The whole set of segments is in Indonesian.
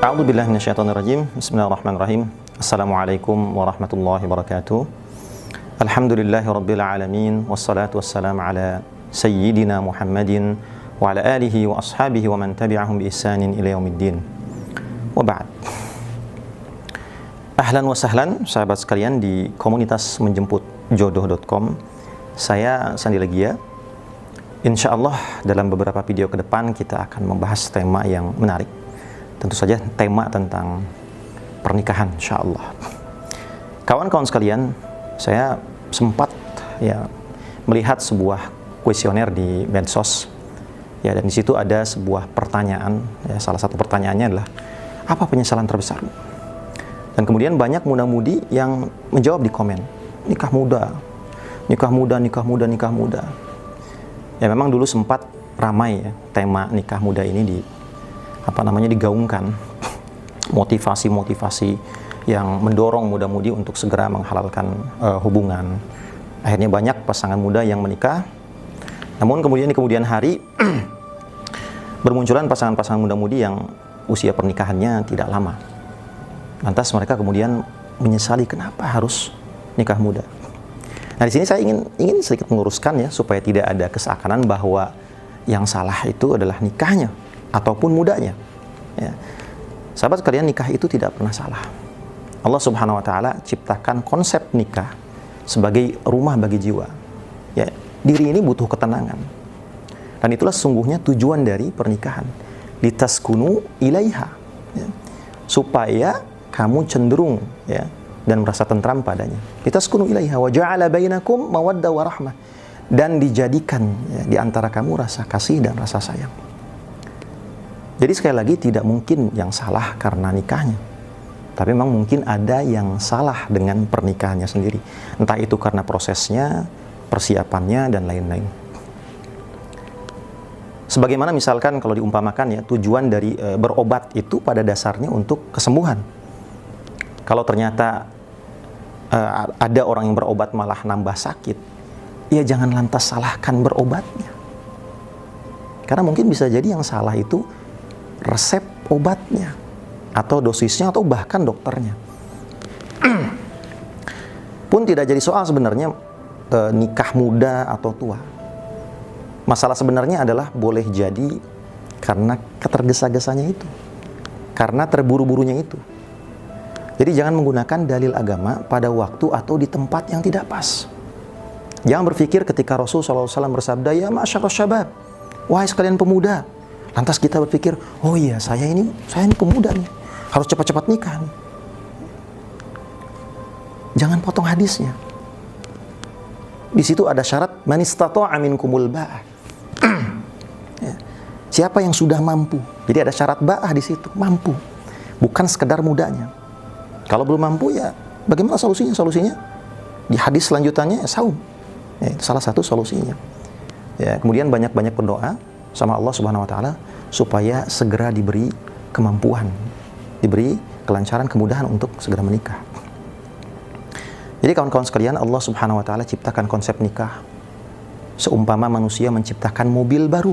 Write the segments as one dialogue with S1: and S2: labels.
S1: A'udzubillahi minasyaitonirrajim. Bismillahirrahmanirrahim. Assalamualaikum warahmatullahi wabarakatuh. Alhamdulillahirabbil alamin wassalatu wassalamu ala sayyidina Muhammadin wa ala alihi wa ashabihi wa man tabi'ahum bi ihsanin ila yaumiddin. Wa ba'd. Ahlan wa sahlan sahabat sekalian di komunitas menjemputjodoh.com. Saya Sandi Legia. Insyaallah dalam beberapa video ke depan kita akan membahas tema yang menarik. Tentu saja tema tentang pernikahan, insyaallah. Kawan-kawan sekalian, saya sempat melihat sebuah kuesioner di medsos, dan di situ ada sebuah pertanyaan. Salah satu pertanyaannya adalah apa penyesalan terbesar? Dan kemudian banyak muda-mudi yang menjawab di komen, nikah muda, nikah muda, nikah muda, nikah muda. Ya memang dulu sempat ramai tema nikah muda ini digaungkan, motivasi-motivasi yang mendorong muda-mudi untuk segera menghalalkan hubungan. Akhirnya banyak pasangan muda yang menikah. Namun kemudian di kemudian hari bermunculan pasangan-pasangan muda-mudi yang usia pernikahannya tidak lama. Lantas mereka kemudian menyesali kenapa harus nikah muda. Nah, di sini saya ingin sedikit meluruskan supaya tidak ada keseakaran bahwa yang salah itu adalah nikahnya ataupun mudanya. Sahabat sekalian, nikah itu tidak pernah salah. Allah Subhanahu wa taala ciptakan konsep nikah sebagai rumah bagi jiwa. Diri ini butuh ketenangan. Dan itulah sesungguhnya tujuan dari pernikahan. Litaskunu ilaiha. Supaya kamu cenderung dan merasa tentram padanya. Litaskunu ilaiha wa ja'ala bainakum mawaddah wa rahmah. Dan dijadikan di antara kamu rasa kasih dan rasa sayang. Jadi sekali lagi tidak mungkin yang salah karena nikahnya. Tapi memang mungkin ada yang salah dengan pernikahannya sendiri. Entah itu karena prosesnya, persiapannya, dan lain-lain. Sebagaimana misalkan kalau diumpamakan tujuan dari berobat itu pada dasarnya untuk kesembuhan. Kalau ternyata ada orang yang berobat malah nambah sakit, jangan lantas salahkan berobatnya. Karena mungkin bisa jadi yang salah itu resep obatnya, atau dosisnya, atau bahkan dokternya. Pun tidak jadi soal sebenarnya nikah muda atau tua. Masalah sebenarnya adalah boleh jadi karena ketergesa-gesanya itu, karena terburu-burunya itu. Jadi jangan menggunakan dalil agama pada waktu atau di tempat yang tidak pas. Jangan berpikir ketika Rasulullah SAW bersabda, ya ma'asyaras syabab, wahai sekalian pemuda. Lantas kita berpikir, oh iya saya ini pemuda nih, harus cepat-cepat nikah nih. Jangan potong hadisnya. Di situ ada syarat man istata'a minkumul ba'ah. Siapa yang sudah mampu. Jadi ada syarat ba'ah di situ, mampu. Bukan sekedar mudanya. Kalau belum mampu bagaimana solusinya? Solusinya di hadis selanjutannya saum. Itu salah satu solusinya. Kemudian banyak-banyak berdoa sama Allah Subhanahu wa taala supaya segera diberi kemampuan, diberi kelancaran, kemudahan untuk segera menikah. Jadi kawan-kawan sekalian, Allah Subhanahu wa taala ciptakan konsep nikah seumpama manusia menciptakan mobil baru.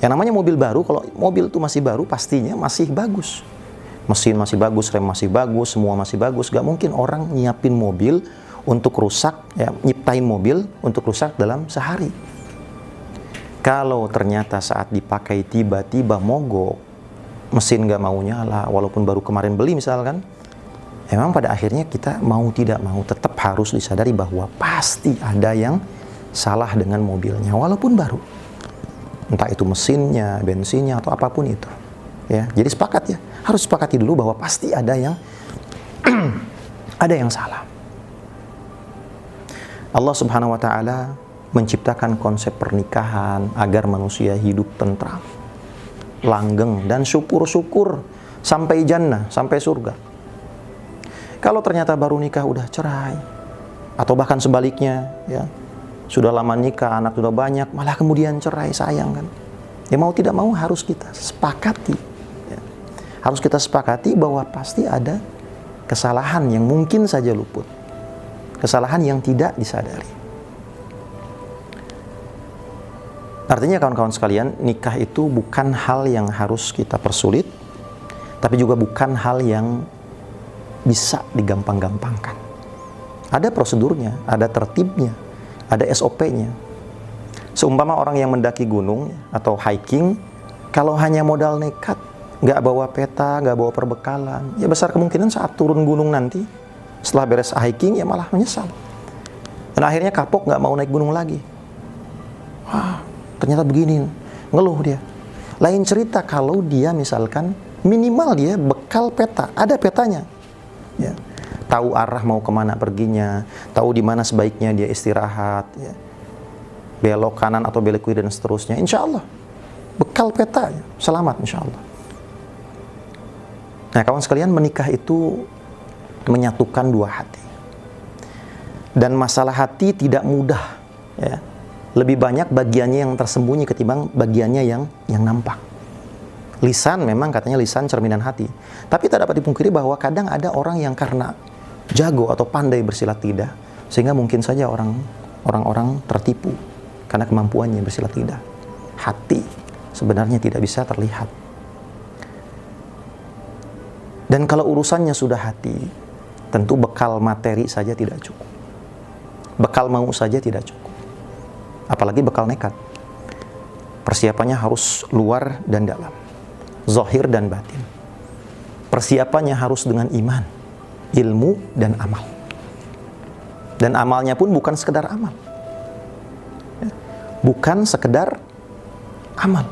S1: Yang namanya mobil baru, kalau mobil itu masih baru pastinya masih bagus. Mesin masih bagus, rem masih bagus, semua masih bagus. Gak mungkin orang nyiapin mobil untuk rusak, nyiptain mobil untuk rusak dalam sehari. Kalau ternyata saat dipakai tiba-tiba mogok, mesin nggak mau nyala, walaupun baru kemarin beli misalkan, memang pada akhirnya kita mau tidak mau tetap harus disadari bahwa pasti ada yang salah dengan mobilnya, walaupun baru. Entah itu mesinnya, bensinnya, atau apapun itu. Jadi harus sepakati dulu bahwa pasti ada yang ada yang salah. Allah Subhanahu wa taala menciptakan konsep pernikahan agar manusia hidup tentram, langgeng, dan syukur-syukur sampai jannah, sampai surga. Kalau ternyata baru nikah udah cerai, atau bahkan sebaliknya, sudah lama nikah, anak sudah banyak, malah kemudian cerai, sayang kan? Mau tidak mau harus kita sepakati, harus kita sepakati bahwa pasti ada kesalahan yang mungkin saja luput, kesalahan yang tidak disadari. Artinya kawan-kawan sekalian, nikah itu bukan hal yang harus kita persulit, Tapi juga bukan hal yang bisa digampang-gampangkan. Ada prosedurnya, ada tertibnya, ada SOP-nya. Seumpama orang yang mendaki gunung atau hiking, kalau hanya modal nekat, nggak bawa peta, nggak bawa perbekalan, ya besar kemungkinan saat turun gunung nanti, setelah beres hiking, ya malah menyesal. Dan akhirnya kapok, nggak mau naik gunung lagi. Wah, ternyata begini, ngeluh dia. Lain cerita kalau dia misalkan, minimal dia bekal peta, ada petanya. Ya. Tahu arah mau kemana perginya, tahu di mana sebaiknya dia istirahat, ya. Belok kanan atau belok kiri dan seterusnya. Insya Allah bekal peta, selamat insya Allah. Nah kawan sekalian, menikah itu menyatukan dua hati. Dan masalah hati tidak mudah, ya. Lebih banyak bagiannya yang tersembunyi ketimbang bagiannya yang nampak. Lisan, memang katanya lisan cerminan hati. Tapi tak dapat dipungkiri bahwa kadang ada orang yang karena jago atau pandai bersilat lidah, sehingga mungkin saja orang-orang tertipu karena kemampuannya bersilat lidah. Hati sebenarnya tidak bisa terlihat. Dan kalau urusannya sudah hati, tentu bekal materi saja tidak cukup. Bekal mau saja tidak cukup. Apalagi bekal nekat. Persiapannya harus luar dan dalam, zahir dan batin. Persiapannya harus dengan iman, ilmu dan amal. Dan amalnya pun bukan sekedar amal. Bukan sekedar amal,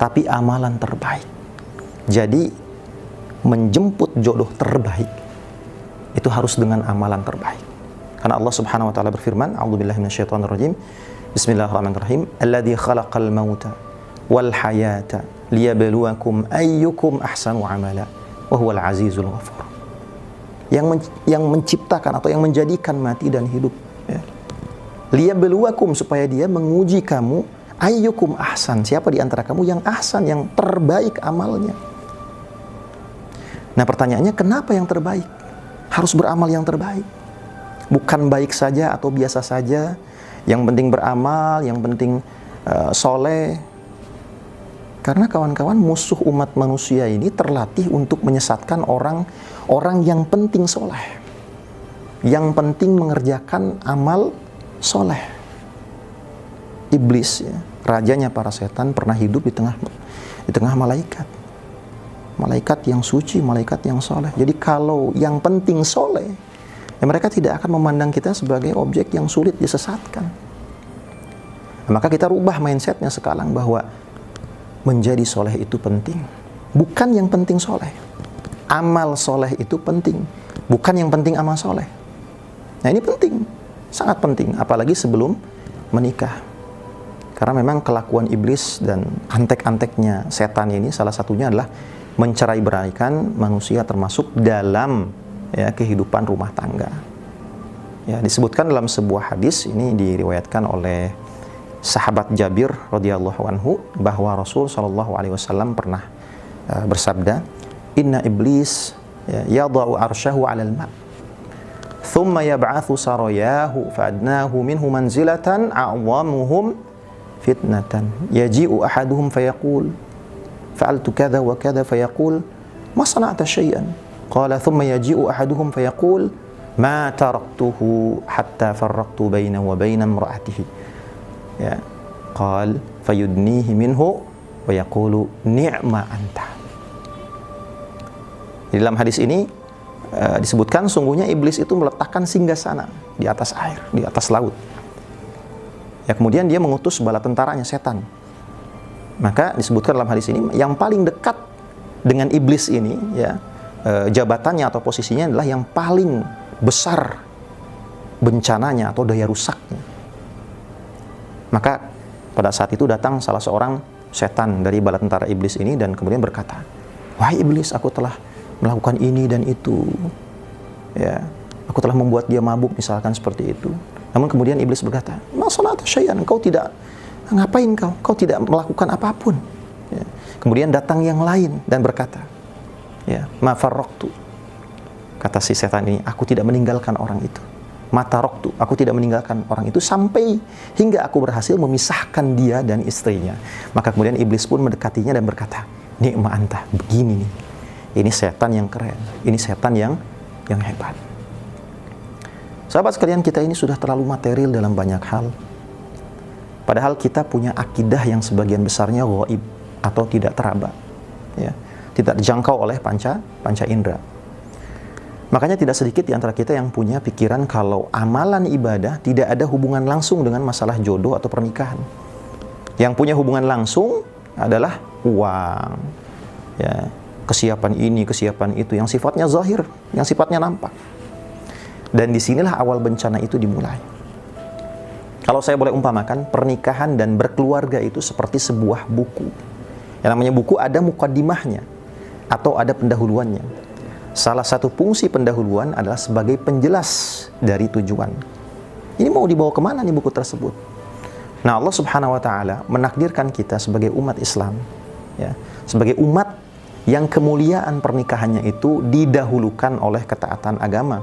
S1: tapi amalan terbaik. Jadi menjemput jodoh terbaik itu harus dengan amalan terbaik. Karena Allah Subhanahu wa taala berfirman, A'udzubillahi minasyaitonirrajim. Bismillahirrahmanirrahim. Alladzi khalaqal mauta wal hayata liyabluwakum ayyukum ahsanu amala wa huwal azizul ghafur. Yang menciptakan atau yang menjadikan mati dan hidup, ya. Liyabluwakum, supaya dia menguji kamu, ayyukum ahsan, siapa di antara kamu yang ahsan, yang terbaik amalnya. Nah pertanyaannya, kenapa yang terbaik? Harus beramal yang terbaik. Bukan baik saja atau biasa saja, yang penting beramal, yang penting soleh. Karena kawan-kawan, musuh umat manusia ini terlatih untuk menyesatkan orang yang penting soleh, yang penting mengerjakan amal soleh. Iblis, ya, rajanya para setan, pernah hidup di tengah malaikat. Malaikat yang suci, malaikat yang soleh. Jadi kalau yang penting soleh, ya mereka tidak akan memandang kita sebagai objek yang sulit disesatkan. Nah, maka kita rubah mindsetnya sekarang bahwa menjadi soleh itu penting. Bukan yang penting soleh. Amal soleh itu penting. Bukan yang penting amal soleh. Nah ini penting, sangat penting. Apalagi sebelum menikah. Karena memang kelakuan iblis dan antek-anteknya setan ini salah satunya adalah mencerai-beraikan manusia, termasuk dalam, ya, kehidupan rumah tangga. Ya, disebutkan dalam sebuah hadis, ini diriwayatkan oleh sahabat Jabir radhiyallahu anhu, bahwa Rasul sallallahu alaihi wasallam pernah bersabda, "Inna iblis yadha'u arsyahu 'alal ma', thumma yab'atsu sarayahu fa'adnahu minhu manzilatan a'zamuhum fitnatan. Yaji'u ahaduhum fayaqul fa'altu kadza wa kadza fayaqul ma sana'ta syai'an. Qala thumma yaji'u ahaduhum fayaqul ma taraktuhu hatta farraqtu bainahu wa baina imra'atihi." Ya, qal fayudnihi minhu wa yaqulu ni'ma anta. Di dalam hadis ini disebutkan sungguhnya iblis itu meletakkan singgasana di atas air, di atas laut. Ya, kemudian dia mengutus bala tentaranya, setan. Maka disebutkan dalam hadis ini yang paling dekat dengan iblis ini, ya, jabatannya atau posisinya adalah yang paling besar bencananya atau daya rusaknya. Maka pada saat itu datang salah seorang setan dari bala tentara iblis ini dan kemudian berkata, "Wahai iblis, aku telah melakukan ini dan itu. Ya, aku telah membuat dia mabuk," misalkan seperti itu. Namun kemudian iblis berkata, "Ma sana'ta syai'an, kau tidak ngapain kau tidak melakukan apapun." Ya. Kemudian datang yang lain dan berkata, ya, "Ma farraqtu." Kata si setan ini, "Aku tidak meninggalkan orang itu. Mataroktu, aku tidak meninggalkan orang itu sampai hingga aku berhasil memisahkan dia dan istrinya." Maka kemudian iblis pun mendekatinya dan berkata, "Ni'ma anta, begini nih Ini setan yang keren, ini setan yang hebat. Sahabat sekalian, kita ini sudah terlalu material dalam banyak hal. Padahal kita punya akidah yang sebagian besarnya ghaib atau tidak teraba, ya, tidak dijangkau oleh panca indera. Makanya tidak sedikit di antara kita yang punya pikiran kalau amalan ibadah tidak ada hubungan langsung dengan masalah jodoh atau pernikahan. Yang punya hubungan langsung adalah uang, ya, kesiapan ini, kesiapan itu, yang sifatnya zahir, yang sifatnya nampak. Dan disinilah awal bencana itu dimulai. Kalau saya boleh umpamakan, pernikahan dan berkeluarga itu seperti sebuah buku. Yang namanya buku ada mukaddimahnya atau ada pendahuluannya. Salah satu fungsi pendahuluan adalah sebagai penjelas dari tujuan. Ini mau dibawa kemana nih buku tersebut? Nah, Allah Subhanahu wa Ta'ala menakdirkan kita sebagai umat Islam, ya, sebagai umat yang kemuliaan pernikahannya itu didahulukan oleh ketaatan agama,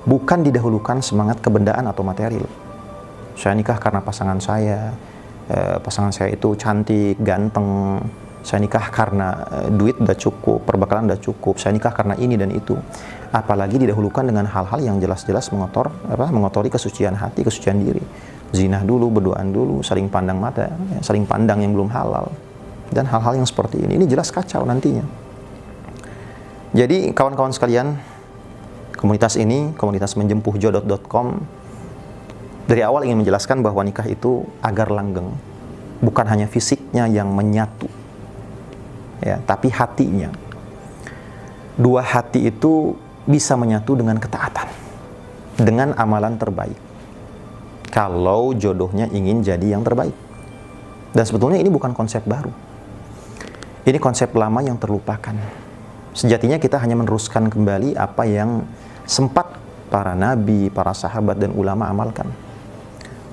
S1: bukan didahulukan semangat kebendaan atau material. Saya nikah karena pasangan saya itu cantik, ganteng. Saya nikah karena duit udah cukup, perbekalan udah cukup. Saya nikah karena ini dan itu. Apalagi didahulukan dengan hal-hal yang jelas-jelas mengotori kesucian hati, kesucian diri. Zina dulu, berduaan dulu, saling pandang mata, ya, saling pandang yang belum halal, dan hal-hal yang seperti ini jelas kacau nantinya. Jadi kawan-kawan sekalian, komunitas ini, komunitas menjempuhjodoh.com, dari awal ingin menjelaskan bahwa nikah itu agar langgeng, bukan hanya fisiknya yang menyatu, ya, tapi hatinya. Dua hati itu bisa menyatu dengan ketaatan, dengan amalan terbaik. Kalau jodohnya ingin jadi yang terbaik. Dan sebetulnya ini bukan konsep baru. Ini konsep lama yang terlupakan. Sejatinya kita hanya meneruskan kembali apa yang sempat para nabi, para sahabat dan ulama amalkan.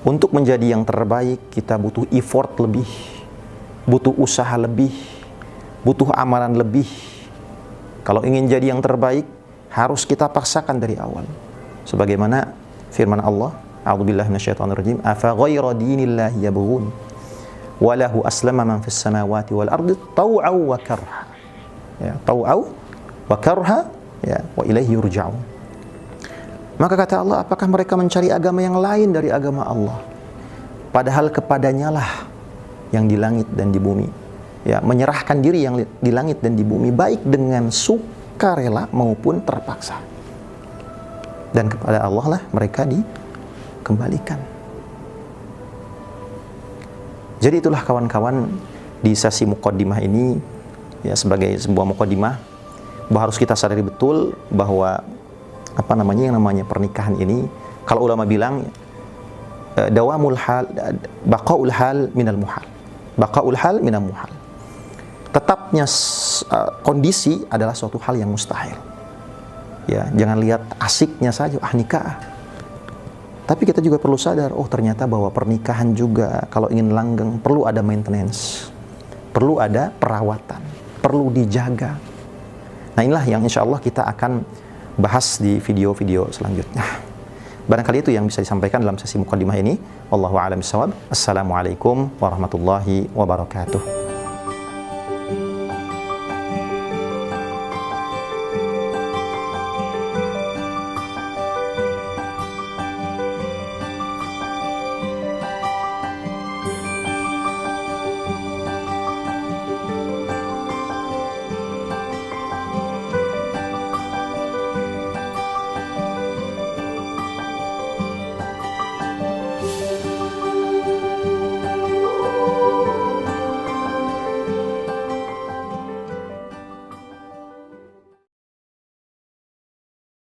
S1: Untuk menjadi yang terbaik, kita butuh effort lebih, butuh usaha lebih, butuh amalan lebih. Kalau ingin jadi yang terbaik, harus kita paksakan dari awal. Sebagaimana firman Allah, A'udzubillahi minasyaitonirrajim, afa ghaira dinillahi yabghun wa lahu aslama man fis samawati wal ardi taw'an wa karha. Ya, taw'an wa karha, ya, wa ilaihi yurja'un. Maka kata Allah, apakah mereka mencari agama yang lain dari agama Allah? Padahal kepadanya lah yang di langit dan di bumi. Ya, menyerahkan diri yang di langit dan di bumi, baik dengan sukarela maupun terpaksa. Dan kepada Allah lah mereka dikembalikan. Jadi itulah kawan-kawan, di sesi muqaddimah ini, ya, sebagai sebuah muqaddimah, bahwa harus kita sadari betul bahwa yang namanya pernikahan ini, kalau ulama bilang dawamul hal, baqaul hal minal muhal. Baqaul hal minal muhal. Tetapnya kondisi adalah suatu hal yang mustahil. Ya, jangan lihat asiknya saja, nikah. Tapi kita juga perlu sadar, ternyata bahwa pernikahan juga kalau ingin langgeng perlu ada maintenance, perlu ada perawatan, perlu dijaga. Nah, inilah yang insya Allah kita akan bahas di video-video selanjutnya. Barangkali itu yang bisa disampaikan dalam sesi muqaddimah ini. Wallahu a'lam bishawab. Assalamualaikum warahmatullahi wabarakatuh.